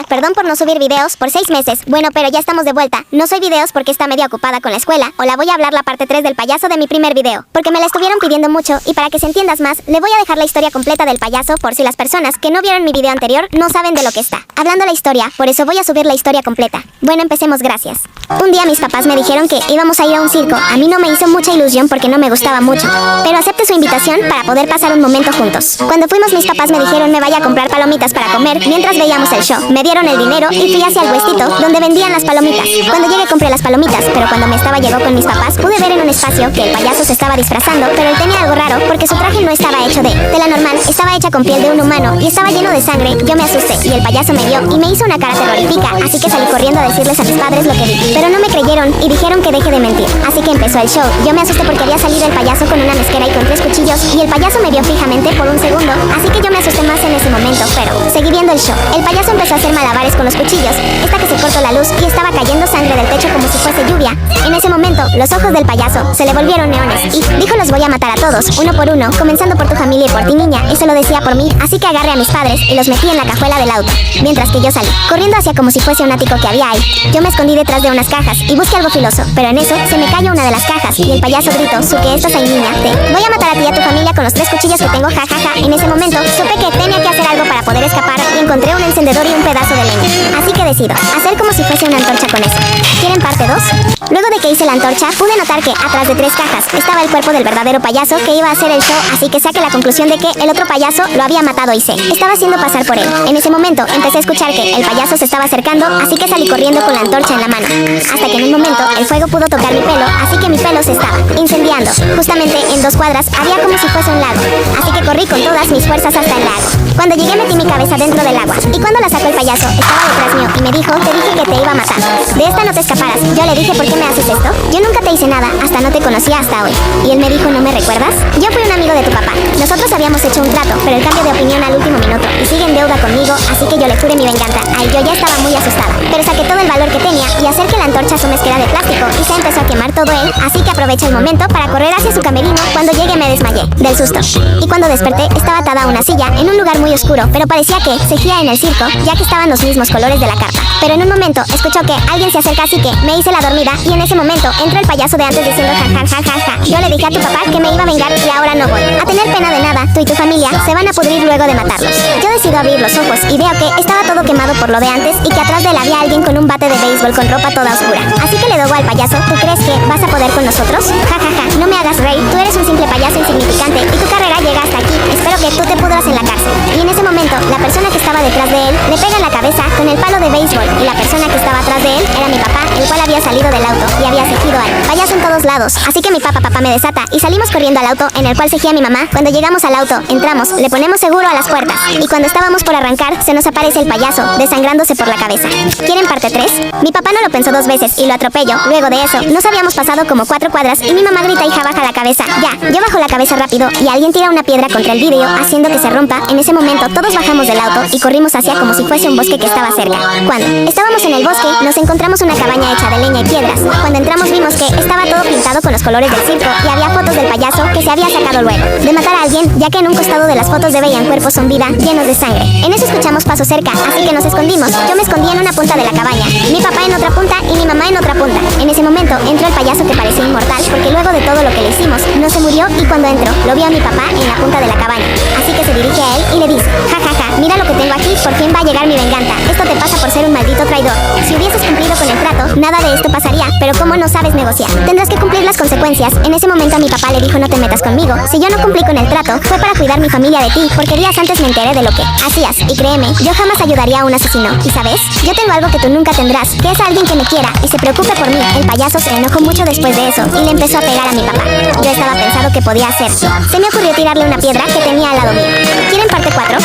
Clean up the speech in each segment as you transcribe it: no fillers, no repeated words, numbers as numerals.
Hola, perdón por no subir videos por 6 meses. Bueno, pero ya estamos de vuelta. No soy videos porque está medio ocupada con la escuela. O la voy a hablar la parte 3 del payaso de mi primer video, porque me la estuvieron pidiendo mucho y para que se entiendas más, le voy a dejar la historia completa del payaso por si las personas que no vieron mi video anterior no saben de lo que está hablando la historia, por eso voy a subir la historia completa. Bueno, empecemos, gracias. Un día mis papás me dijeron que íbamos a ir a un circo. A mí no me hizo mucha ilusión porque no me gustaba mucho, pero acepté su invitación para poder pasar un momento juntos. Cuando fuimos, mis papás me dijeron me vaya a comprar palomitas para comer mientras veíamos el show. Me dieron el dinero y fui hacia el puestito donde vendían las palomitas. Cuando llegué compré las palomitas, pero cuando me estaba llegó con mis papás pude ver en un espacio que el payaso se estaba disfrazando, pero él tenía algo raro porque su traje no estaba hecho de tela normal, estaba hecha con piel de un humano y estaba lleno de sangre. Yo me asusté y el payaso me vio y me hizo una cara terrorífica, así que salí corriendo a decirles a mis padres lo que vi, pero no me creyeron y dijeron que deje de mentir. Así que empezó el show. Yo me asusté porque había salido el payaso con una mezquera y con 3 cuchillos y el payaso me vio fijamente por un segundo, así que yo me asusté más en ese momento, pero seguí viendo el show. El payaso empezó a hacer malabares con los cuchillos, hasta que se cortó la luz y estaba cayendo sangre del techo como si fuese lluvia. En ese momento, los ojos del payaso se le volvieron neones y dijo: los voy a matar a todos, uno por uno, comenzando por tu familia y por ti, niña. Eso lo decía por mí, así que agarré a mis padres y los metí en la cajuela del auto, mientras que yo salí corriendo hacia como si fuese un ático que había ahí. Yo me escondí detrás de unas cajas y busqué algo filoso, pero en eso se me cayó una de las cajas y el payaso gritó: ¿Su qué estás ahí, niña? Te voy a matar a ti y a tu familia con los 3 cuchillos que tengo, jajaja. En ese momento supe que tenía que hacer algo para poder escapar y encontré un encendedor y un pedazo de leña, así que decido hacer como si fuese una antorcha con eso. ¿Quieren parte 2? Luego de que hice la antorcha, pude notar que atrás de 3 cajas estaba el cuerpo del verdadero payaso que iba a hacer el show, así que saqué la conclusión de que el otro payaso lo había matado y se estaba haciendo pasar por él. En ese momento empecé a escuchar que el payaso se estaba acercando, así que salí corriendo con la antorcha en la mano, hasta que en un momento el fuego pudo tocar mi pelo, así que mi pelo se estaba incendiando. Justamente en 2 cuadras había como si fuese un lago, así que corrí con todas mis fuerzas hasta el lago. Cuando llegué metí mi cabeza dentro del agua y cuando la sacó el payaso estaba detrás mío y me dijo: te dije que te iba a matar, de esta no te escaparas. Yo le dije: ¿por qué me haces esto? Yo nunca te hice nada, hasta no te conocía hasta hoy. Y él me dijo: ¿no me recuerdas? Yo fui un amigo de tu papá, nosotros habíamos hecho un trato, pero él cambió de opinión al último minuto y sigue en deuda conmigo, así que yo le juré mi venganza. Ay, yo ya estaba muy asustada, pero saqué todo el valor que tenía y acerqué la antorcha a su mezquera de plástico y se empezó a quemar todo él, así que aproveché el momento para correr hacia su camerino. Cuando llegué me desmayé del susto y cuando desperté estaba atada a una silla en un lugar muy oscuro, pero parecía que seguía en el circo ya que estaban los mismos colores de la carpa. Pero en un momento escuchó que alguien se acerca, así que me hice la dormida y en ese momento entró el payaso de antes diciendo: ja, ja, ja, ja, ja. Yo le dije a tu papá que me iba a vengar y ahora no voy a tener pena de nada. Tú y tu familia se van a pudrir luego de matarlos. Yo decido abrir los ojos y veo que estaba todo quemado por lo de antes y que atrás de él había alguien con un bate de béisbol con ropa toda oscura. Así que le digo al payaso: ¿tú crees que vas a poder con nosotros? Ja, ja, ja, no me hagas reír, tú eres un simple payaso insignificante y tu carrera llega hasta aquí. Espero que tú te pudras en la cárcel. Y en ese momento, la persona que estaba detrás de él le pega en la cabeza con el palo de béisbol y la persona que estaba atrás de él era mi papá, el cual había salido del auto y había seguido al payaso en todos lados. Así que mi papá me desata y salimos corriendo al auto en el cual seguía mi mamá. Cuando llegamos al auto, entramos, le ponemos seguro a las puertas y cuando estábamos por arrancar, se nos aparece el payaso desangrándose por la cabeza. ¿Quieren parte 3? Mi papá no lo pensó 2 veces y lo atropelló. Luego de eso, nos habíamos pasado como 4 cuadras y mi mamá grita: hija, baja la cabeza. Ya, yo bajo la cabeza rápido y alguien tira una piedra contra el vidrio haciendo que se rompa. En ese momento todos bajamos del auto y corrimos hacia como si fuese un bosque que estaba cerca. Cuando estábamos en el bosque, nos encontramos una cabaña hecha de leña y piedras. Cuando entramos vimos que estaba todo pintado con los colores del circo y había fotos del payaso que se había sacado luego de matar a alguien, ya que en un costado de las fotos se veían cuerpos sin vida llenos de sangre. En eso escuchamos pasos cerca, así que nos escondimos. Yo me escondí en una punta de la cabaña, mi papá en otra punta y mi mamá en otra punta. En ese momento entró el payaso que parecía inmortal porque luego de todo lo que le hicimos no se murió y cuando entró lo vio a mi papá en la punta de la cabaña, así que se dirige a él y le dice: ja, ja, ja, mira lo que tengo aquí, por fin va a llegar mi venganza. Esto te pasa por ser un maldito traidor. Si hubieses cumplido con el trato, nada de esto pasaría, pero como no sabes negociar, tendrás que cumplir las consecuencias. En ese momento a mi papá le dijo: no te metas conmigo, si yo no cumplí con el trato fue para cuidar mi familia de ti, porque días antes me enteré de lo que hacías y créeme, yo jamás ayudaría a un asesino. Y sabes, yo tengo algo que tú nunca tendrás, que es alguien que me quiera y se preocupe por mí. El payaso se enojó mucho después de eso y le empezó a pegar a mi papá. Yo estaba pensando que podía hacer. Se me ocurrió tirarle una piedra que tenía al lado mío. ¿Quieren parte 4?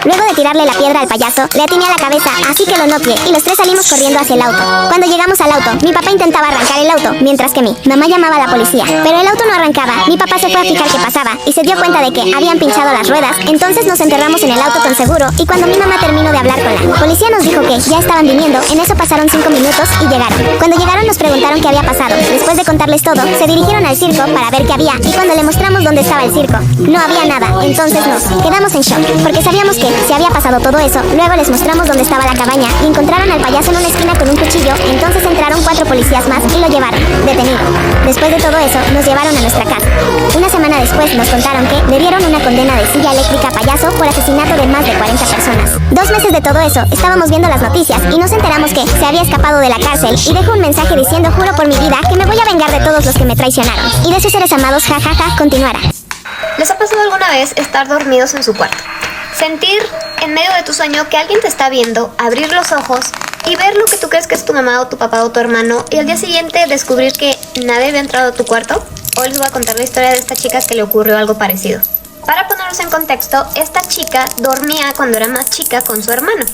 Luego de tirarle la piedra al payaso, le atiné a la cabeza, así que lo noqueé y los 3 salimos corriendo hacia el auto. Cuando llegamos al auto, mi papá intentaba arrancar el auto, mientras que mi mamá llamaba a la policía, pero el auto no arrancaba. Mi papá se fue a fijar qué pasaba y se dio cuenta de que habían pinchado las ruedas, entonces nos enterramos en el auto con seguro y cuando mi mamá terminó de hablar con la policía nos dijo que ya estaban viniendo. En eso pasaron 5 minutos y llegaron. Cuando llegaron nos preguntaron qué había pasado. Después de contarles todo, se dirigieron al circo para ver qué había y cuando le mostramos dónde estaba el circo, no había nada. Entonces nos quedamos en shock, porque sabíamos que se había pasado todo eso, luego les mostramos dónde estaba la cabaña y encontraron al payaso en una esquina con un cuchillo. Entonces entraron 4 policías más y lo llevaron, detenido. Después de todo eso, nos llevaron a nuestra casa. Una semana después nos contaron que le dieron una condena de silla eléctrica a payaso por asesinato de más de 40 personas. 2 meses de todo eso, estábamos viendo las noticias y nos enteramos que se había escapado de la cárcel y dejó un mensaje diciendo: juro por mi vida que me voy a vengar de todos los que me traicionaron y de sus seres amados, jajaja, continuará. ¿Les ha pasado alguna vez estar dormidos en su cuarto? Sentir en medio de tu sueño que alguien te está viendo, abrir los ojos y ver lo que tú crees que es tu mamá o tu papá o tu hermano y al día siguiente descubrir que nadie había entrado a tu cuarto? Hoy les voy a contar la historia de esta chica que le ocurrió algo parecido. Para ponernos en contexto, esta chica dormía cuando era más chica con su hermano,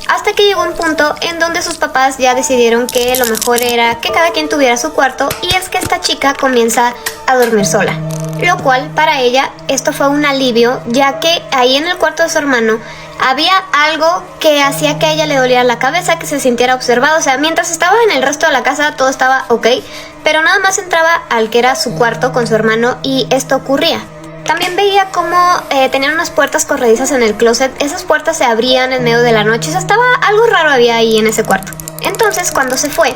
hasta que llegó un punto en donde sus papás ya decidieron que lo mejor era que cada quien tuviera su cuarto, y es que esta chica comienza a dormir sola, lo cual para ella esto fue un alivio, ya que ahí en el cuarto de su hermano había algo que hacía que a ella le doliera la cabeza, que se sintiera observada. O sea, mientras estaba en el resto de la casa todo estaba ok, pero nada más entraba al que era su cuarto con su hermano y esto ocurría. También veía cómo tenían unas puertas corredizas en el closet. Esas puertas se abrían en medio de la noche. O sea, estaba algo raro había ahí en ese cuarto. Entonces, cuando se fue,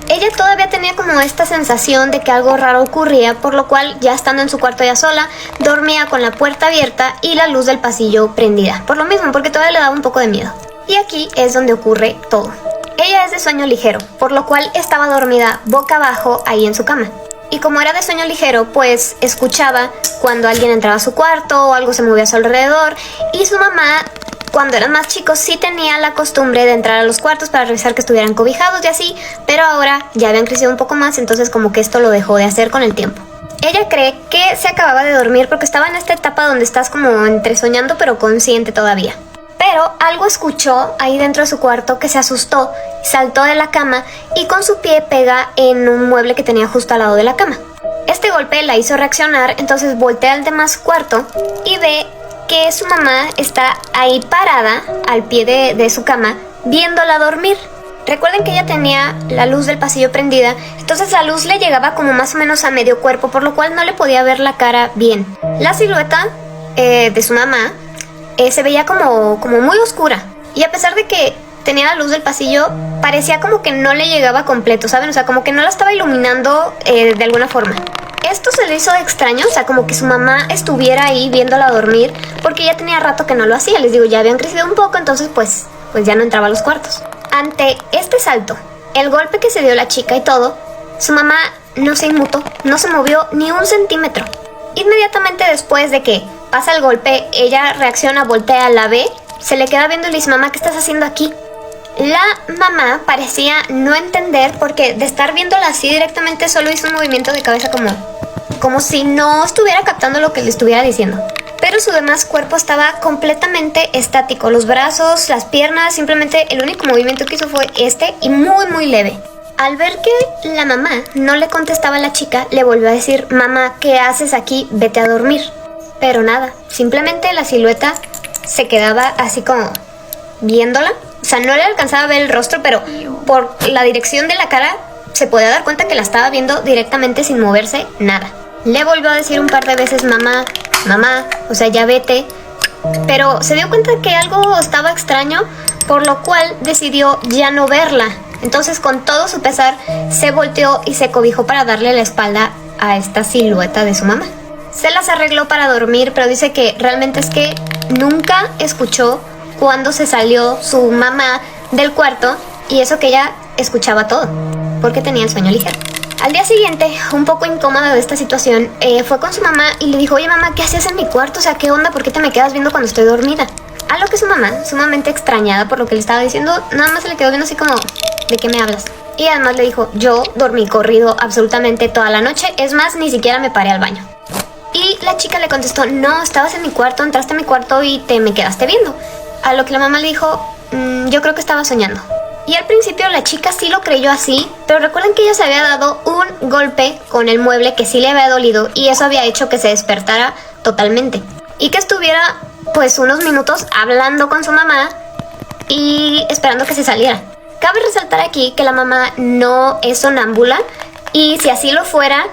ella todavía tenía como esta sensación de que algo raro ocurría, por lo cual, ya estando en su cuarto ya sola, dormía con la puerta abierta y la luz del pasillo prendida. Por lo mismo, porque todavía le daba un poco de miedo. Y aquí es donde ocurre todo. Ella es de sueño ligero, por lo cual estaba dormida boca abajo ahí en su cama. Y como era de sueño ligero, pues escuchaba cuando alguien entraba a su cuarto o algo se movía a su alrededor. Y su mamá, cuando eran más chicos, sí tenía la costumbre de entrar a los cuartos para revisar que estuvieran cobijados y así, pero ahora ya habían crecido un poco más, entonces como que esto lo dejó de hacer con el tiempo. Ella cree que se acababa de dormir porque estaba en esta etapa donde estás como entre soñando pero consciente todavía. Pero algo escuchó ahí dentro de su cuarto que se asustó, saltó de la cama y con su pie pega en un mueble que tenía justo al lado de la cama. Este golpe la hizo reaccionar, entonces voltea al demás cuarto y ve que su mamá está ahí parada al pie de su cama viéndola dormir. Recuerden que ella tenía la luz del pasillo prendida, entonces la luz le llegaba como más o menos a medio cuerpo, por lo cual no le podía ver la cara bien. La silueta de su mamá se veía como muy oscura, y a pesar de que tenía la luz del pasillo, parecía como que no le llegaba completo, ¿saben? O sea, como que no la estaba iluminando de alguna forma. Esto se le hizo extraño, o sea, como que su mamá estuviera ahí viéndola dormir, porque ya tenía rato que no lo hacía. Les digo, ya habían crecido un poco, entonces pues ya no entraba a los cuartos. Ante este salto, el golpe que se dio la chica y todo, su mamá no se inmutó, no se movió ni un centímetro. Inmediatamente después de que pasa el golpe, ella reacciona, voltea, la ve, se le queda viendo y le dice: mamá, ¿qué estás haciendo aquí? La mamá parecía no entender, porque de estar viéndola así directamente solo hizo un movimiento de cabeza como si no estuviera captando lo que le estuviera diciendo. Pero su demás cuerpo estaba completamente estático, los brazos, las piernas, simplemente el único movimiento que hizo fue este y muy leve. Al ver que la mamá no le contestaba a la chica, le volvió a decir: mamá, ¿qué haces aquí? Vete a dormir. Pero nada, simplemente la silueta se quedaba así como viéndola. O sea, no le alcanzaba a ver el rostro, pero por la dirección de la cara se podía dar cuenta que la estaba viendo directamente sin moverse nada. Le volvió a decir un par de veces: mamá, mamá, o sea, ya vete. Pero se dio cuenta que algo estaba extraño, por lo cual decidió ya no verla. Entonces, con todo su pesar, se volteó y se cobijó para darle la espalda a esta silueta de su mamá. Se las arregló para dormir, pero dice que realmente es que nunca escuchó cuando se salió su mamá del cuarto, y eso que ella escuchaba todo, porque tenía el sueño ligero. Al día siguiente, un poco incómoda de esta situación, fue con su mamá y le dijo: oye mamá, ¿qué hacías en mi cuarto? O sea, ¿qué onda? ¿Por qué te me quedas viendo cuando estoy dormida? A lo que su mamá, sumamente extrañada por lo que le estaba diciendo, nada más se le quedó viendo así como: ¿de qué me hablas? Y además le dijo: yo dormí corrido absolutamente toda la noche, es más, ni siquiera me paré al baño. Y la chica le contestó: no, estabas en mi cuarto, entraste a mi cuarto y te me quedaste viendo. A lo que la mamá le dijo: yo creo que estaba soñando. Y al principio la chica sí lo creyó así, pero recuerden que ella se había dado un golpe con el mueble que sí le había dolido, y eso había hecho que se despertara totalmente. Y que estuviera pues unos minutos hablando con su mamá y esperando que se saliera. Cabe resaltar aquí que la mamá no es sonámbula, y si así lo fuera,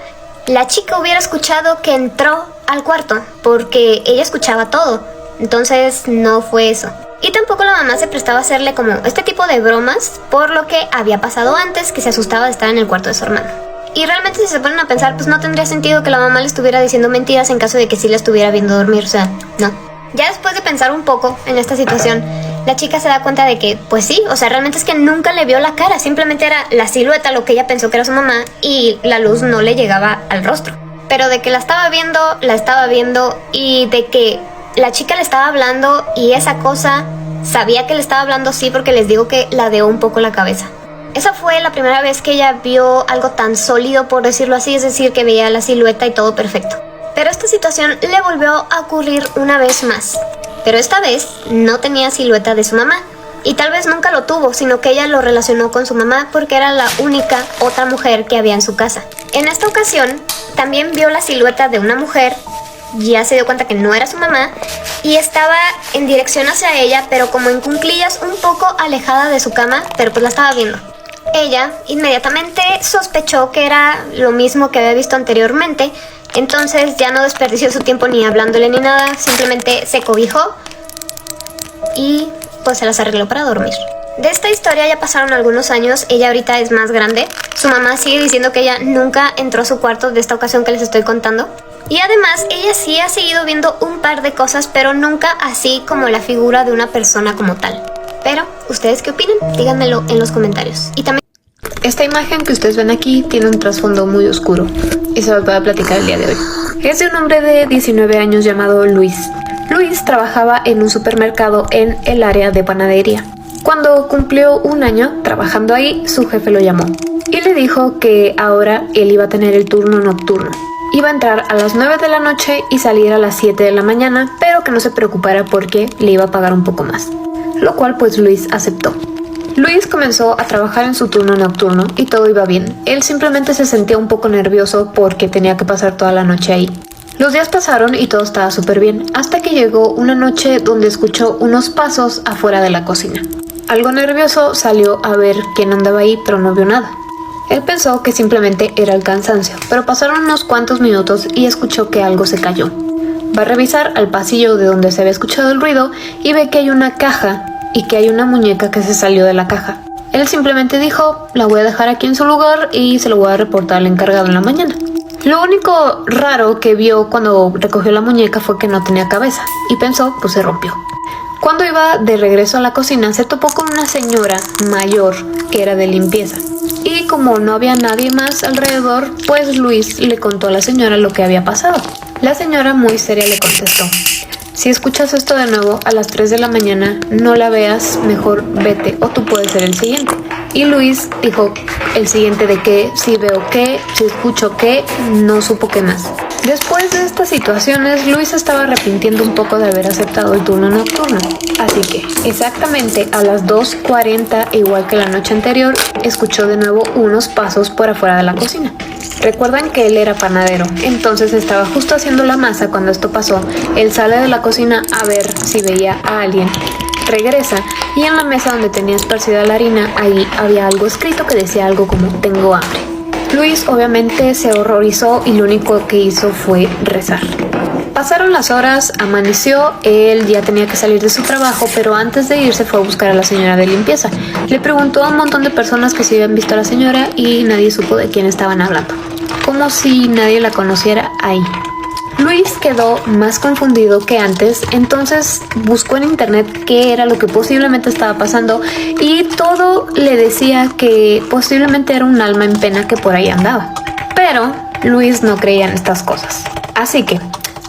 la chica hubiera escuchado que entró al cuarto, porque ella escuchaba todo. Entonces no fue eso. Y tampoco la mamá se prestaba a hacerle como este tipo de bromas por lo que había pasado antes, que se asustaba de estar en el cuarto de su hermano. Y realmente si se ponen a pensar, pues no tendría sentido que la mamá le estuviera diciendo mentiras en caso de que sí la estuviera viendo dormir, o sea, no. Ya después de pensar un poco en esta situación, la chica se da cuenta de que, pues sí, o sea, realmente es que nunca le vio la cara, simplemente era la silueta lo que ella pensó que era su mamá y la luz no le llegaba al rostro. Pero de que la estaba viendo y de que la chica le estaba hablando y esa cosa sabía que le estaba hablando, sí, porque les digo que ladeó un poco la cabeza. Esa fue la primera vez que ella vio algo tan sólido, por decirlo así, es decir, que veía la silueta y todo perfecto. Pero esta situación le volvió a ocurrir una vez más. Pero esta vez no tenía silueta de su mamá. Y tal vez nunca lo tuvo, sino que ella lo relacionó con su mamá porque era la única otra mujer que había en su casa. En esta ocasión, también vio la silueta de una mujer, ya se dio cuenta que no era su mamá, y estaba en dirección hacia ella, pero como en cuclillas, un poco alejada de su cama, pero pues la estaba viendo. Ella inmediatamente sospechó que era lo mismo que había visto anteriormente, entonces ya no desperdició su tiempo ni hablándole ni nada, simplemente se cobijó y pues se las arregló para dormir. De esta historia ya pasaron algunos años, ella ahorita es más grande, su mamá sigue diciendo que ella nunca entró a su cuarto de esta ocasión que les estoy contando. Y además ella sí ha seguido viendo un par de cosas, pero nunca así como la figura de una persona como tal. Pero, ¿ustedes qué opinan? Díganmelo en los comentarios. Y también... Esta imagen que ustedes ven aquí tiene un trasfondo muy oscuro y se los voy a platicar el día de hoy. Es de un hombre de 19 años llamado Luis. Luis trabajaba en un supermercado en el área de panadería. Cuando cumplió un año trabajando ahí, su jefe lo llamó y le dijo que ahora él iba a tener el turno nocturno. Iba a entrar a las 9 de la noche y salir a las 7 de la mañana, pero que no se preocupara porque le iba a pagar un poco más. Lo cual pues Luis aceptó. Luis comenzó a trabajar en su turno nocturno y todo iba bien. Él simplemente se sentía un poco nervioso porque tenía que pasar toda la noche ahí. Los días pasaron y todo estaba súper bien, hasta que llegó una noche donde escuchó unos pasos afuera de la cocina. Algo nervioso salió a ver quién andaba ahí, pero no vio nada. Él pensó que simplemente era el cansancio, pero pasaron unos cuantos minutos y escuchó que algo se cayó. Va a revisar al pasillo de donde se había escuchado el ruido y ve que hay una caja y que hay una muñeca que se salió de la caja. Él simplemente dijo, la voy a dejar aquí en su lugar y se lo voy a reportar al encargado en la mañana. Lo único raro que vio cuando recogió la muñeca fue que no tenía cabeza y pensó, pues se rompió. Cuando iba de regreso a la cocina se topó con una señora mayor que era de limpieza. Y como no había nadie más alrededor, pues Luis le contó a la señora lo que había pasado. La señora muy seria le contestó, si escuchas esto de nuevo a las 3 de la mañana, no la veas, mejor vete o tú puedes ser el siguiente. Y Luis dijo el siguiente de que, si veo qué, si escucho qué, no supo qué más. Después de estas situaciones, Luis estaba arrepintiendo un poco de haber aceptado el turno nocturno. Así que, exactamente a las 2:40, igual que la noche anterior, escuchó de nuevo unos pasos por afuera de la cocina. Recuerdan que él era panadero, entonces estaba justo haciendo la masa cuando esto pasó. Él sale de la cocina a ver si veía a alguien. Regresa y en la mesa donde tenía esparcida la harina, ahí había algo escrito que decía algo como tengo hambre. Luis obviamente se horrorizó y lo único que hizo fue rezar. Pasaron las horas, amaneció, él ya tenía que salir de su trabajo, pero antes de irse fue a buscar a la señora de limpieza. Le preguntó a un montón de personas que si habían visto a la señora y nadie supo de quién estaban hablando. Como si nadie la conociera ahí. Luis quedó más confundido que antes, entonces buscó en internet qué era lo que posiblemente estaba pasando y todo le decía que posiblemente era un alma en pena que por ahí andaba. Pero Luis no creía en estas cosas. Así que,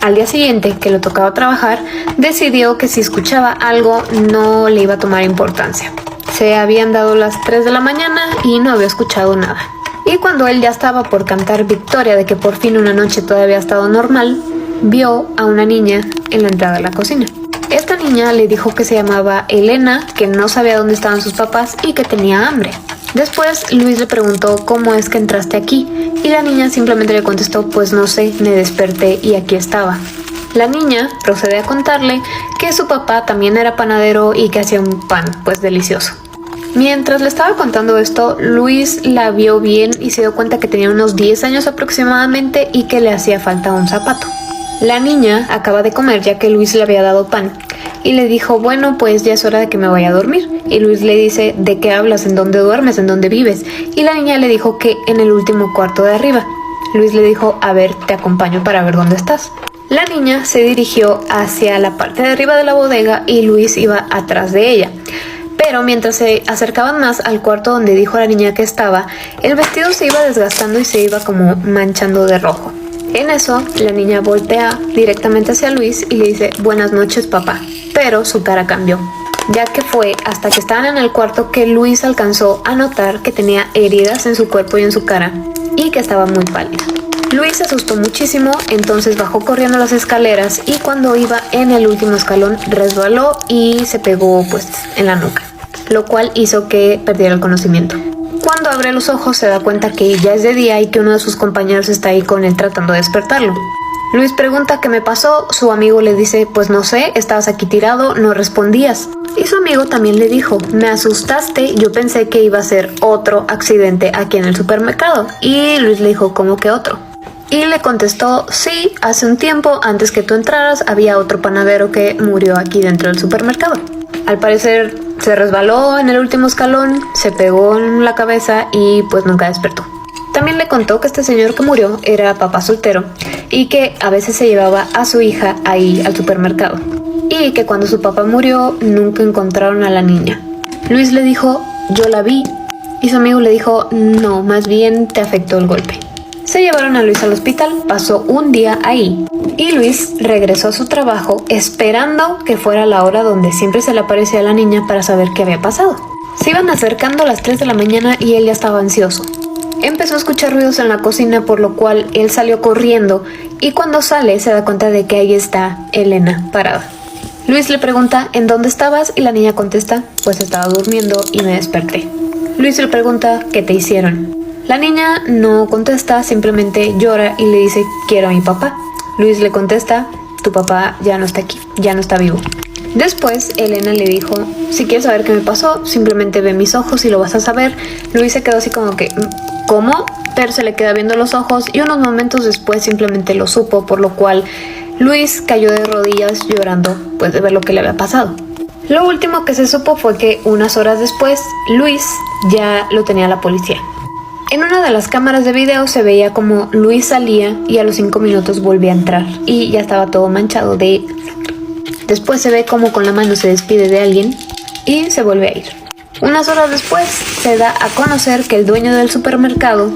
al día siguiente que le tocaba trabajar, decidió que si escuchaba algo no le iba a tomar importancia. Se habían dado las 3 de la mañana y no había escuchado nada. Y cuando él ya estaba por cantar victoria de que por fin una noche todo había estado normal, vio a una niña en la entrada de la cocina. Esta niña le dijo que se llamaba Elena, que no sabía dónde estaban sus papás y que tenía hambre. Después Luis le preguntó cómo es que entraste aquí y la niña simplemente le contestó pues no sé, me desperté y aquí estaba. La niña procede a contarle que su papá también era panadero y que hacía un pan pues delicioso. Mientras le estaba contando esto, Luis la vio bien y se dio cuenta que tenía unos 10 años aproximadamente y que le hacía falta un zapato. La niña acaba de comer ya que Luis le había dado pan y le dijo, bueno, pues ya es hora de que me vaya a dormir. Y Luis le dice, ¿de qué hablas? ¿En dónde duermes? ¿En dónde vives? Y la niña le dijo que en el último cuarto de arriba. Luis le dijo, a ver, te acompaño para ver dónde estás. La niña se dirigió hacia la parte de arriba de la bodega y Luis iba atrás de ella. Pero mientras se acercaban más al cuarto donde dijo la niña que estaba, el vestido se iba desgastando y se iba como manchando de rojo. En eso, la niña voltea directamente hacia Luis y le dice, buenas noches, papá. Pero su cara cambió, ya que fue hasta que estaban en el cuarto que Luis alcanzó a notar que tenía heridas en su cuerpo y en su cara, y que estaba muy pálida. Luis se asustó muchísimo, entonces bajó corriendo las escaleras y cuando iba en el último escalón resbaló y se pegó pues en la nuca, lo cual hizo que perdiera el conocimiento. Cuando abre los ojos se da cuenta que ya es de día y que uno de sus compañeros está ahí con él tratando de despertarlo. Luis pregunta qué me pasó, su amigo le dice, pues no sé, estabas aquí tirado, no respondías. Y su amigo también le dijo, me asustaste, yo pensé que iba a ser otro accidente aquí en el supermercado. Y Luis le dijo, ¿cómo que otro? Y le contestó, sí, hace un tiempo, antes que tú entraras, había otro panadero que murió aquí dentro del supermercado. Al parecer se resbaló en el último escalón, se pegó en la cabeza y pues nunca despertó. También le contó que este señor que murió era papá soltero y que a veces se llevaba a su hija ahí al supermercado. Y que cuando su papá murió nunca encontraron a la niña. Luis le dijo, yo la vi. Y su amigo le dijo, no, más bien te afectó el golpe. Se llevaron a Luis al hospital, pasó un día ahí. Y Luis regresó a su trabajo esperando que fuera la hora donde siempre se le aparecía a la niña para saber qué había pasado. Se iban acercando a las 3 de la mañana y él ya estaba ansioso. Empezó a escuchar ruidos en la cocina, por lo cual él salió corriendo y cuando sale se da cuenta de que ahí está Elena parada. Luis le pregunta, ¿en dónde estabas? Y la niña contesta, pues estaba durmiendo y me desperté. Luis le pregunta, ¿qué te hicieron? La niña no contesta, simplemente llora y le dice, quiero a mi papá. Luis le contesta, tu papá ya no está aquí, ya no está vivo. Después, Elena le dijo, si quieres saber qué me pasó, simplemente ve mis ojos y lo vas a saber. Luis se quedó así como que, ¿cómo? Pero se le queda viendo los ojos y unos momentos después simplemente lo supo, por lo cual Luis cayó de rodillas llorando pues de ver lo que le había pasado. Lo último que se supo fue que unas horas después, Luis ya lo tenía la policía. En una de las cámaras de video se veía como Luis salía y a los 5 minutos volvía a entrar y ya estaba todo manchado de sangre. Después se ve como con la mano se despide de alguien y se vuelve a ir. Unas horas después se da a conocer que el dueño del supermercado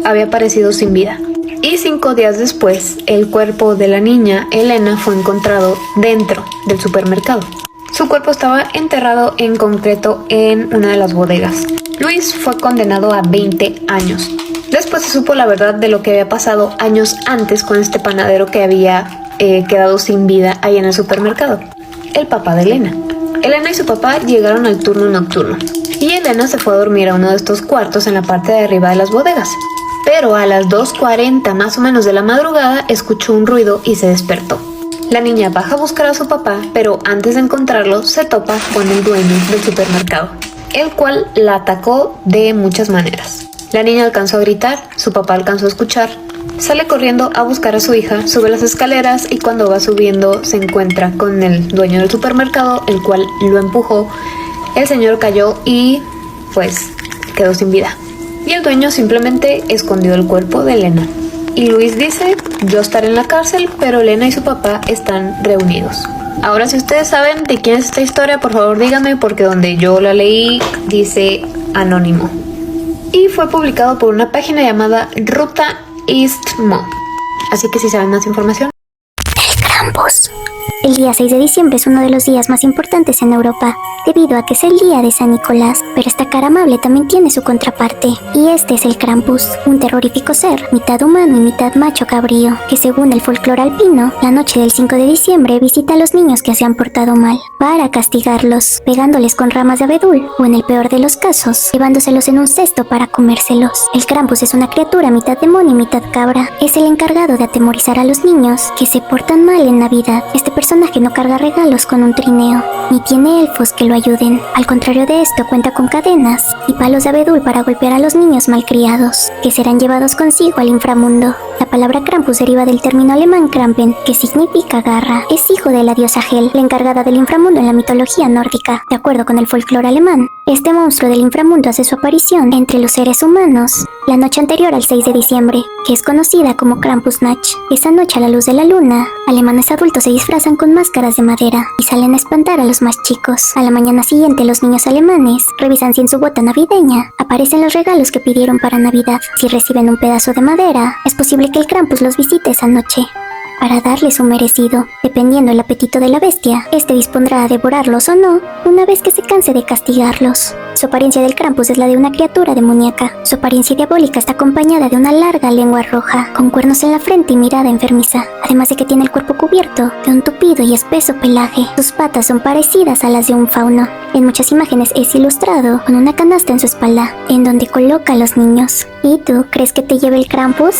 había aparecido sin vida. Y 5 días después, el cuerpo de la niña, Elena, fue encontrado dentro del supermercado. Su cuerpo estaba enterrado en concreto en una de las bodegas. Luis fue condenado a 20 años. Después se supo la verdad de lo que había pasado años antes con este panadero que había quedado sin vida ahí en el supermercado. El papá de Elena. Elena y su papá llegaron al turno nocturno. Y Elena se fue a dormir a uno de estos cuartos en la parte de arriba de las bodegas. Pero a las 2:40 más o menos de la madrugada escuchó un ruido y se despertó. La niña baja a buscar a su papá, pero antes de encontrarlo se topa con el dueño del supermercado, el cual la atacó de muchas maneras. La niña alcanzó a gritar, su papá alcanzó a escuchar, sale corriendo a buscar a su hija, sube las escaleras y cuando va subiendo se encuentra con el dueño del supermercado, el cual lo empujó. El señor cayó y pues quedó sin vida. Y el dueño simplemente escondió el cuerpo de Elena. Y Luis dice, yo estaré en la cárcel, pero Elena y su papá están reunidos. Ahora, si ustedes saben de quién es esta historia, por favor díganme, porque donde yo la leí dice anónimo. Y fue publicado por una página llamada Ruta Istmo. Así que si saben más información. El Krampus. El día 6 de diciembre es uno de los días más importantes en Europa, debido a que es el día de San Nicolás, pero esta cara amable también tiene su contraparte, y este es el Krampus, un terrorífico ser, mitad humano y mitad macho cabrío, que según el folclore alpino, la noche del 5 de diciembre visita a los niños que se han portado mal, para castigarlos, pegándoles con ramas de abedul, o en el peor de los casos, llevándoselos en un cesto para comérselos. El Krampus es una criatura mitad demonio y mitad cabra, es el encargado de atemorizar a los niños que se portan mal en Navidad. Este personaje personaje no carga regalos con un trineo, ni tiene elfos que lo ayuden. Al contrario de esto, cuenta con cadenas y palos de abedul para golpear a los niños malcriados, que serán llevados consigo al inframundo. La palabra Krampus deriva del término alemán Krampen, que significa garra. Es hijo de la diosa Hel, la encargada del inframundo en la mitología nórdica. De acuerdo con el folclore alemán, este monstruo del inframundo hace su aparición entre los seres humanos la noche anterior al 6 de diciembre, que es conocida como Krampusnacht. Esa noche, a la luz de la luna, alemanes adultos se disfrazan con máscaras de madera y salen a espantar a los más chicos. A la mañana siguiente, los niños alemanes revisan si en su bota navideña aparecen los regalos que pidieron para Navidad. Si reciben un pedazo de madera, es posible que el Krampus los visite esa noche para darles su merecido. Dependiendo del apetito de la bestia, este dispondrá a devorarlos o no, una vez que se canse de castigarlos. Su apariencia del Krampus es la de una criatura demoníaca. Su apariencia diabólica está acompañada de una larga lengua roja, con cuernos en la frente y mirada enfermiza, además de que tiene el cuerpo cubierto de un tupido y espeso pelaje. Sus patas son parecidas a las de un fauno. En muchas imágenes es ilustrado con una canasta en su espalda, en donde coloca a los niños. ¿Y tú crees que te lleve el Krampus?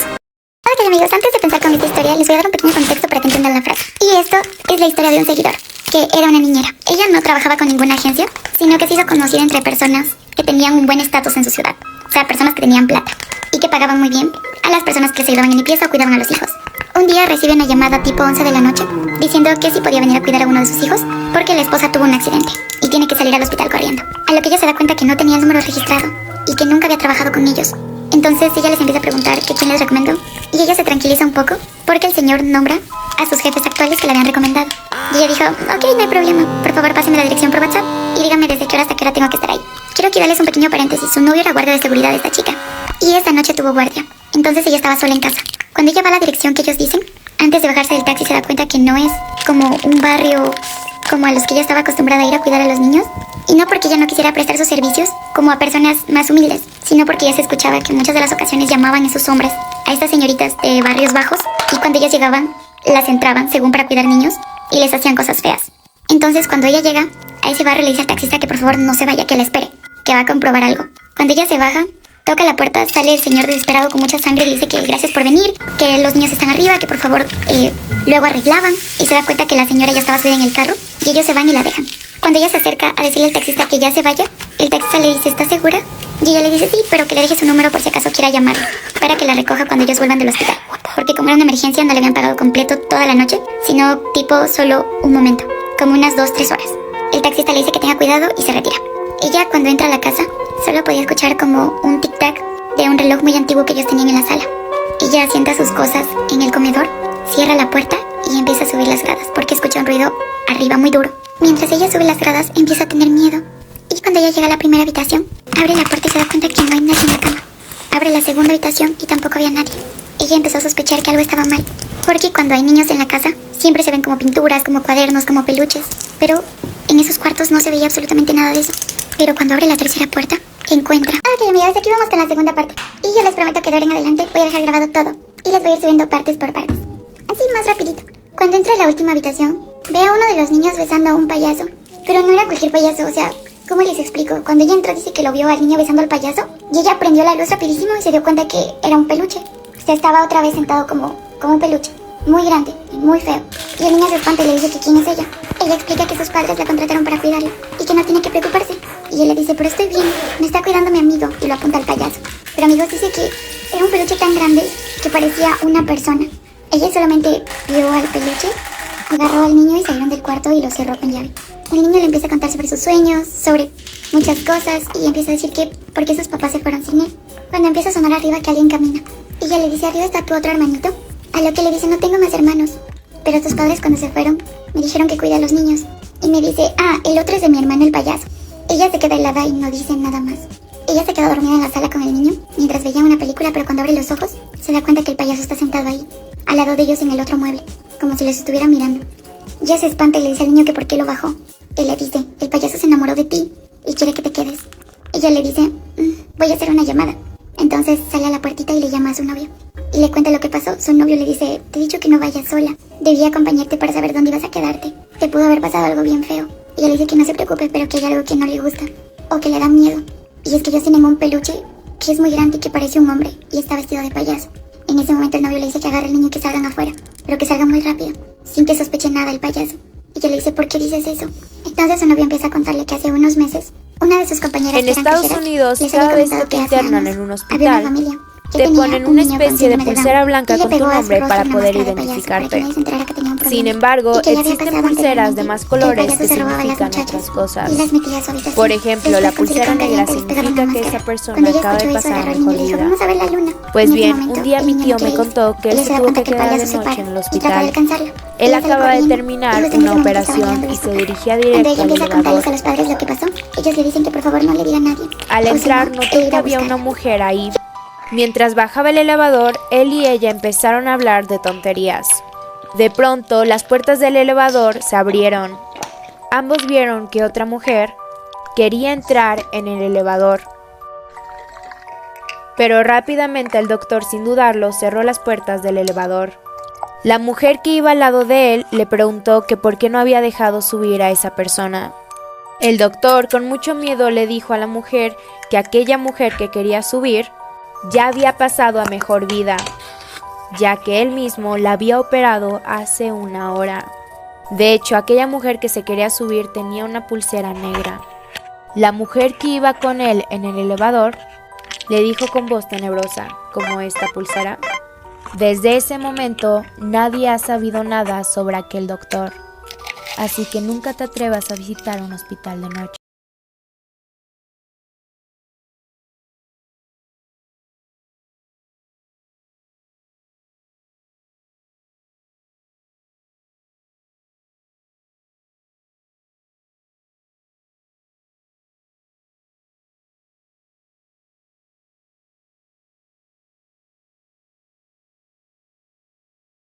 Ok amigos, antes de pensar con esta historia, les voy a dar un pequeño contexto para que entiendan la frase. Y esto es la historia de un seguidor, que era una niñera. Ella no trabajaba con ninguna agencia, sino que se hizo conocida entre personas que tenían un buen estatus en su ciudad. O sea, personas que tenían plata y que pagaban muy bien a las personas que se ayudaban en limpieza o cuidaban a los hijos. Un día recibe una llamada tipo 11 de la noche, diciendo que si podía venir a cuidar a uno de sus hijos, porque la esposa tuvo un accidente y tiene que salir al hospital corriendo. A lo que ella se da cuenta que no tenía el número registrado y que nunca había trabajado con ellos. Entonces ella les empieza a preguntar que quién les recomendó, y ella se tranquiliza un poco porque el señor nombra a sus jefes actuales que le habían recomendado. Y ella dijo, ok, no hay problema, por favor páseme la dirección por WhatsApp y dígame desde qué hora hasta qué hora tengo que estar ahí. Quiero aquí darles un pequeño paréntesis, su novio era guardia de seguridad de esta chica, y esta noche tuvo guardia, entonces ella estaba sola en casa. Cuando ella va a la dirección que ellos dicen, antes de bajarse del taxi se da cuenta que no es como un barrio como a los que ella estaba acostumbrada a ir a cuidar a los niños, y no porque ella no quisiera prestar sus servicios como a personas más humildes, sino porque ella se escuchaba que muchas de las ocasiones llamaban esos hombres a estas señoritas de barrios bajos, y cuando ellas llegaban, las entraban según para cuidar niños y les hacían cosas feas. Entonces cuando ella llega a ese barrio, le dice al taxista que por favor no se vaya, que la espere, que va a comprobar algo. Cuando ella se baja, toca la puerta, sale el señor desesperado con mucha sangre y dice que gracias por venir, que los niños están arriba, que por favor luego arreglaban, y se da cuenta que la señora ya estaba subida en el carro y ellos se van y la dejan. Cuando ella se acerca a decirle al taxista que ya se vaya, el taxista le dice, ¿estás segura? Y ella le dice sí, pero que le deje su número por si acaso quiera llamarlo, para que la recoja cuando ellos vuelvan del hospital. Porque como era una emergencia no le habían pagado completo toda la noche, sino tipo solo un momento, como unas 2-3 horas. El taxista le dice que tenga cuidado y se retira. Ella cuando entra a la casa solo podía escuchar como un tic-tac de un reloj muy antiguo que ellos tenían en la sala. Ella asienta sus cosas en el comedor, cierra la puerta y empieza a subir las gradas porque escucha un ruido arriba muy duro. Mientras ella sube las gradas empieza a tener miedo, y cuando ella llega a la primera habitación, abre la puerta y se da cuenta que no hay nadie en la cama. Abre la segunda habitación y tampoco había nadie. Ella empezó a sospechar que algo estaba mal, porque cuando hay niños en la casa siempre se ven como pinturas, como cuadernos, como peluches, pero en esos cuartos no se veía absolutamente nada de eso. Pero cuando abre la tercera puerta, encuentra... Ok amigos, aquí vamos con la segunda parte, y yo les prometo que de ahora en adelante voy a dejar grabado todo y les voy a ir subiendo partes por partes, así más rapidito. Cuando entra a la última habitación, ve a uno de los niños besando a un payaso, pero no era cualquier payaso, o sea, ¿cómo les explico? Cuando ella entró dice que lo vio al niño besando al payaso, y ella prendió la luz rapidísimo y se dio cuenta que era un peluche. O sea, estaba otra vez sentado como un peluche, muy grande y muy feo. Y el niño se espanta y le dice que quién es ella. Ella explica que sus padres la contrataron para cuidarla y que no tiene que preocuparse. Y él le dice, pero estoy bien, me está cuidando mi amigo, y lo apunta al payaso. Pero amigos, dice que era un peluche tan grande que parecía una persona. Ella solamente vio al peluche, agarró al niño y salieron del cuarto y lo cerró con llave. El niño le empieza a contar sobre sus sueños, sobre muchas cosas, y empieza a decir que por qué sus papás se fueron sin él. Cuando empieza a sonar arriba que alguien camina, ella le dice, arriba está tu otro hermanito. A lo que le dice, no tengo más hermanos, pero tus padres cuando se fueron me dijeron que cuide a los niños. Y me dice, el otro es de mi hermano el payaso. Ella se queda helada y no dice nada más. Ella se queda dormida en la sala con el niño mientras veía una película, pero cuando abre los ojos se da cuenta que el payaso está sentado ahí, al lado de ellos en el otro mueble, como si los estuviera mirando. Ella se espanta y le dice al niño que por qué lo bajó. Él le dice, el payaso se enamoró de ti y quiere que te quedes. Ella le dice, voy a hacer una llamada. Entonces sale a la puertita y le llama a su novio y le cuenta lo que pasó. Su novio le dice, te he dicho que no vayas sola, debía acompañarte para saber dónde ibas a quedarte, te pudo haber pasado algo bien feo. Y ella le dice que no se preocupe, pero que hay algo que no le gusta o que le da miedo, y es que ellos tienen un peluche que es muy grande y que parece un hombre y está vestido de payaso. En ese momento el novio le dice que agarre al niño y que salgan afuera, pero que salgan muy rápido, sin que sospeche nada el payaso. Y yo le dice, ¿por qué dices eso? Entonces su novio empieza a contarle que hace unos meses una de sus compañeras En que eran Estados cajeras, Unidos, les había cada vez que comentado te hace internan años en un había una hospital, familia que te tenía ponen un una niño con especie de síndrome Down, pulsera blanca y le con tu pegó a su nombre rostro para una poder máscara de payaso para que identificarte. nadie se enterara que tenía un problema. Sin embargo, Y que le había existen pasado pulseras de anteriormente, más que el colores payaso que se robaba a las significan muchachas otras cosas. y las metía a su habitación. Por ejemplo, la Después, con pulsera silicón negra caliente, les pegaba significa una que esa máscara. persona Cuando ella acaba de escuchó eso, pasar a agarró al mejor niño y le dijo, vida. vamos a ver la luna. Pues En ese bien, momento, un día el mi niño tío no me quería ir. contó que él Ella se se da tuvo cuenta que que el quedar de payaso se noche para en el y trata de hospital. alcanzarlo. Él Ella sale acaba de corriendo, terminar y justo en una ese momento estaba operación llegando y la se esposa. dirigía Cuando directo ella al empieza a contarles a elevador. los padres lo que pasó, ellos le dicen que por favor no le digan a nadie. Al o si entrar no, notó ir que a había una buscar. mujer ahí. Mientras bajaba el elevador, él y ella empezaron a hablar de tonterías. De pronto, las puertas del elevador se abrieron. Ambos vieron que otra mujer quería entrar en el elevador. Pero rápidamente el doctor, sin dudarlo, cerró las puertas del elevador. La mujer que iba al lado de él le preguntó que por qué no había dejado subir a esa persona. El doctor, con mucho miedo, le dijo a la mujer que aquella mujer que quería subir ya había pasado a mejor vida, ya que él mismo la había operado hace una hora. De hecho, aquella mujer que se quería subir tenía una pulsera negra. La mujer que iba con él en el elevador le dijo con voz tenebrosa, como esta pulsera: desde ese momento nadie ha sabido nada sobre aquel doctor, así que nunca te atrevas a visitar un hospital de noche.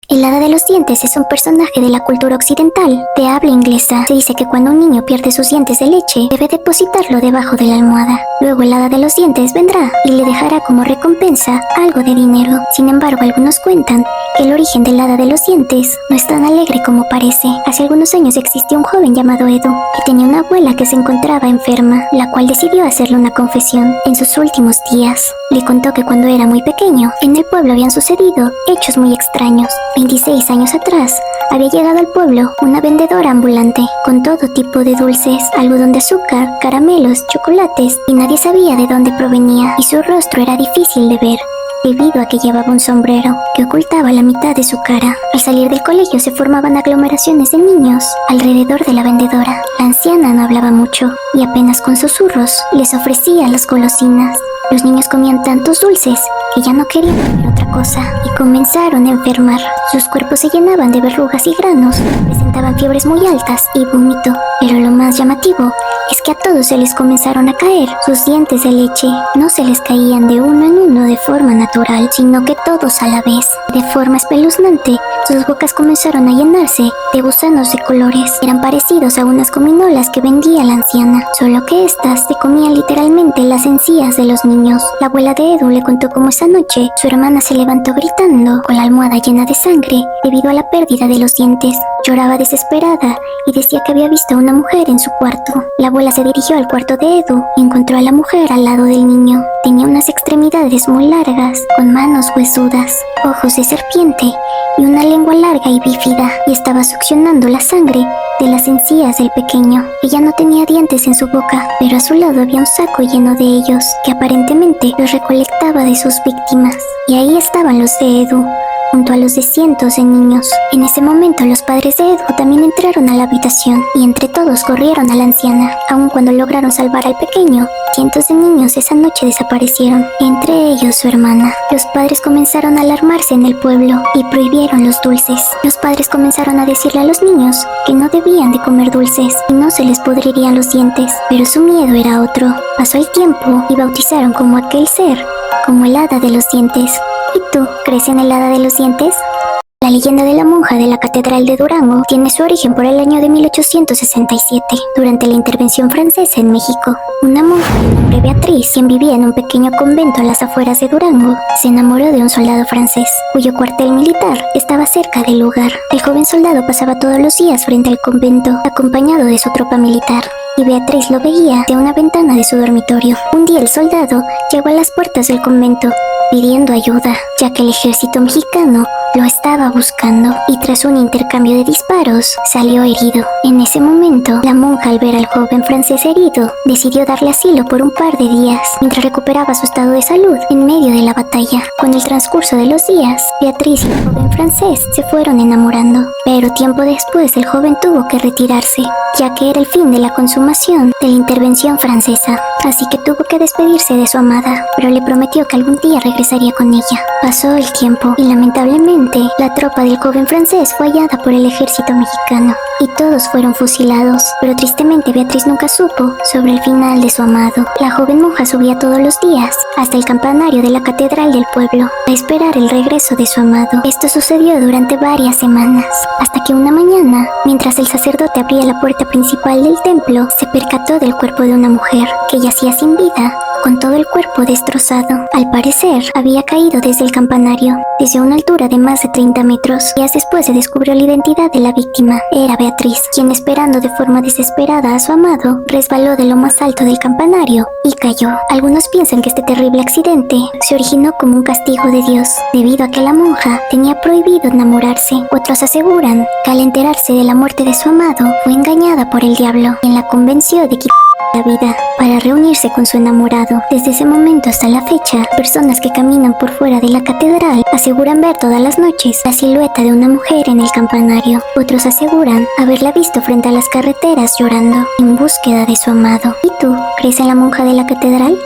El hada de los dientes es un personaje de la cultura occidental de habla inglesa. Se dice que cuando un niño pierde sus dientes de leche, debe depositarlo debajo de la almohada. Luego el hada de los dientes vendrá y le dejará como recompensa algo de dinero. Sin embargo, algunos cuentan que el origen del hada de los dientes no es tan alegre como parece. Hace algunos años existió un joven llamado Edu, que tenía una abuela que se encontraba enferma, la cual decidió hacerle una confesión en sus últimos días. Le contó que cuando era muy pequeño, en el pueblo habían sucedido hechos muy extraños. 26 años atrás, había llegado al pueblo una vendedora ambulante con todo tipo de dulces, algodón de azúcar, caramelos, chocolates, y nadie sabía de dónde provenía, y su rostro era difícil de ver, debido a que llevaba un sombrero que ocultaba la mitad de su cara. Al salir del colegio se formaban aglomeraciones de niños alrededor de la vendedora. La anciana no hablaba mucho, y apenas con susurros les ofrecía las golosinas. Los niños comían tantos dulces que ya no querían comer otra cosa y comenzaron a enfermar. Sus cuerpos se llenaban de verrugas y granos, presentaban fiebres muy altas y vómito. Pero lo más llamativo es que a todos se les comenzaron a caer sus dientes de leche. No se les caían de uno en uno de forma natural, sino que todos a la vez. De forma espeluznante, sus bocas comenzaron a llenarse de gusanos de colores. Eran parecidos a unas gominolas que vendía la anciana, solo que estas se comían literalmente las encías de los niños. La abuela de Edu le contó cómo esa noche su hermana se levantó gritando, con la almohada llena de sangre, debido a la pérdida de los dientes. Lloraba desesperada y decía que había visto a una mujer en su cuarto. La abuela se dirigió al cuarto de Edu y encontró a la mujer al lado del niño. Tenía unas extremidades muy largas, con manos huesudas, ojos de serpiente y una lengua larga y bífida, y estaba succionando la sangre de las encías del pequeño. Ella no tenía dientes en su boca, pero a su lado había un saco lleno de ellos, que aparentemente los recolectaba de sus víctimas. Y ahí estaban los de Edu, junto a los de cientos de niños. En ese momento los padres de Edu también entraron a la habitación y entre todos corrieron a la anciana. Aun cuando lograron salvar al pequeño, cientos de niños esa noche desaparecieron, entre ellos su hermana. Los padres comenzaron a alarmarse en el pueblo y prohibieron los dulces. Los padres comenzaron a decirle a los niños que no debían de comer dulces y no se les podrirían los dientes, pero su miedo era otro. Pasó el tiempo y bautizaron como aquel ser, como el hada de los dientes. ¿Y tú crees en el hada de los dientes? La leyenda de la monja de la Catedral de Durango tiene su origen por el año de 1867, durante la intervención francesa en México. Una monja de nombre Beatriz, quien vivía en un pequeño convento a las afueras de Durango, se enamoró de un soldado francés, cuyo cuartel militar estaba cerca del lugar. El joven soldado pasaba todos los días frente al convento, acompañado de su tropa militar, y Beatriz lo veía de una ventana de su dormitorio. Un día el soldado llegó a las puertas del convento pidiendo ayuda, ya que el ejército mexicano lo estaba buscando y tras un intercambio de disparos salió herido. En ese momento, la monja al ver al joven francés herido decidió darle asilo por un par de días mientras recuperaba su estado de salud en medio de la batalla. Con el transcurso de los días, Beatriz y el joven francés se fueron enamorando, pero tiempo después el joven tuvo que retirarse, ya que era el fin de la consumación de la intervención francesa, así que tuvo que despedirse de su amada, pero le prometió que algún día regresaría con ella. Pasó el tiempo y lamentablemente la tropa del joven francés fue hallada por el ejército mexicano y todos fueron fusilados, pero tristemente Beatriz nunca supo sobre el final de su amado. La joven monja subía todos los días hasta el campanario de la catedral del pueblo a esperar el regreso de su amado. Esto sucedió durante varias semanas, hasta que una mañana, mientras el sacerdote abría la puerta principal del templo, se percató del cuerpo de una mujer que yacía sin vida, con todo el cuerpo destrozado. Al parecer, había caído desde el campanario, desde una altura de más de 30 metros. Días después se descubrió la identidad de la víctima. Era Beatriz, quien esperando de forma desesperada a su amado, resbaló de lo más alto del campanario y cayó. Algunos piensan que este terrible accidente se originó como un castigo de Dios, debido a que la monja tenía prohibido enamorarse. Otros aseguran que al enterarse de la muerte de su amado, fue engañada por el diablo, quien la convenció de quitar la vida para reunirse con su enamorado. Desde ese momento hasta la fecha, personas que caminan por fuera de la catedral aseguran ver todas las noches la silueta de una mujer en el campanario. Otros aseguran haberla visto frente a las carreteras llorando en búsqueda de su amado. ¿Y tú, crees en la monja de la catedral?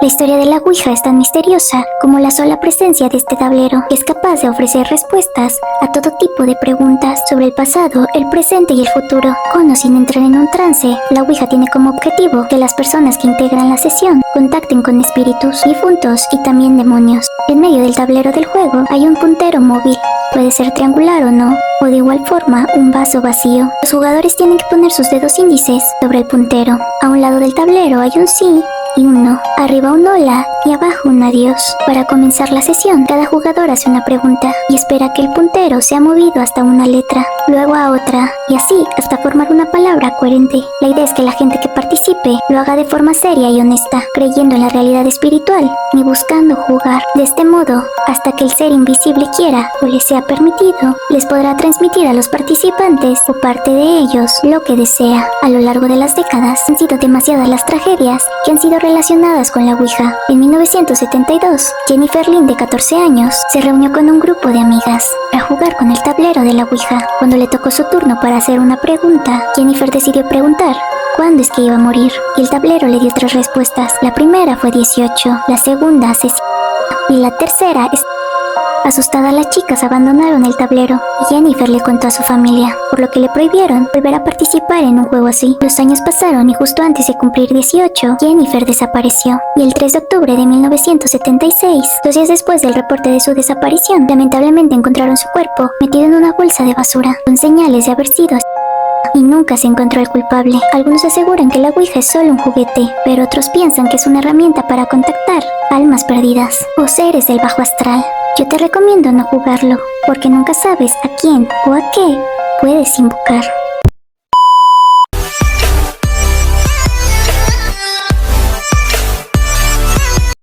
La historia de la Ouija es tan misteriosa como la sola presencia de este tablero, que es capaz de ofrecer respuestas a todo tipo de preguntas sobre el pasado, el presente y el futuro. Con o sin entrar en un trance, la Ouija tiene como objetivo que las personas que integran la sesión contacten con espíritus, difuntos y también demonios. En medio del tablero del juego hay un puntero móvil. Puede ser triangular o no, o de igual forma un vaso vacío. Los jugadores tienen que poner sus dedos índices sobre el puntero. A un lado del tablero hay un sí y un no, arriba un hola y abajo un adiós. Para comenzar la sesión, cada jugador hace una pregunta y espera que el puntero sea movido hasta una letra, luego a otra, y así hasta formar una palabra coherente. La idea es que la gente que participe lo haga de forma seria y honesta, creyendo en la realidad espiritual ni buscando jugar. De este modo, hasta que el ser invisible quiera o les sea permitido, les podrá transmitir a los participantes o parte de ellos lo que desea. A lo largo de las décadas, han sido demasiadas las tragedias que han sido relacionadas con la Ouija. En 1972, Jennifer Lynn, de 14 años, se reunió con un grupo de amigas para jugar con el tablero de la Ouija. Cuando le tocó su turno para hacer una pregunta, Jennifer decidió preguntar ¿cuándo es que iba a morir? Y el tablero le dio 3 respuestas. La primera fue 18, la segunda asesina y la tercera es... Asustada, las chicas abandonaron el tablero y Jennifer le contó a su familia, por lo que le prohibieron volver a participar en un juego así. Los años pasaron y justo antes de cumplir 18, Jennifer desapareció. Y el 3 de octubre de 1976, 2 días después del reporte de su desaparición, lamentablemente encontraron su cuerpo metido en una bolsa de basura, con señales de haber sido y nunca se encontró el culpable. Algunos aseguran que la Ouija es solo un juguete, pero otros piensan que es una herramienta para contactar almas perdidas o seres del bajo astral. Yo te recomiendo no jugarlo, porque nunca sabes a quién o a qué puedes invocar.